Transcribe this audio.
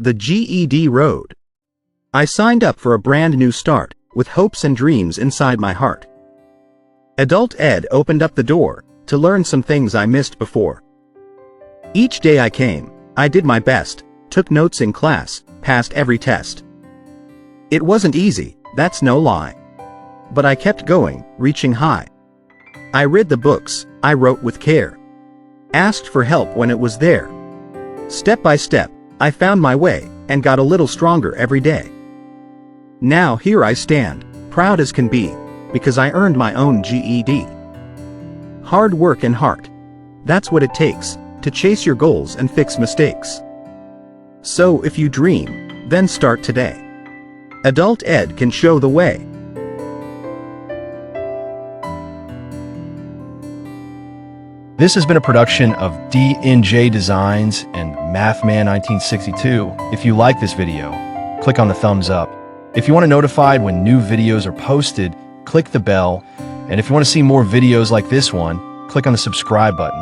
The GED Road. I signed up for a brand new start, with hopes and dreams inside my heart. Adult Ed opened up the door, to learn some things I missed before. Each day I came, I did my best, took notes in class, passed every test. It wasn't easy, that's no lie. But I kept going, reaching high. I read the books, I wrote with care. Asked for help when it was there. Step by step, I found my way, and got a little stronger every day. Now here I stand, proud as can be, because I earned my own GED. Hard work and heart. That's what it takes, to chase your goals and fix mistakes. So if you dream, then start today. Adult Ed can show the way. This has been a production of DNJDesigns and Mathman1962. If you like this video, click on the thumbs up. If you want to be notified when new videos are posted, click the bell. And if you want to see more videos like this one, click on the subscribe button.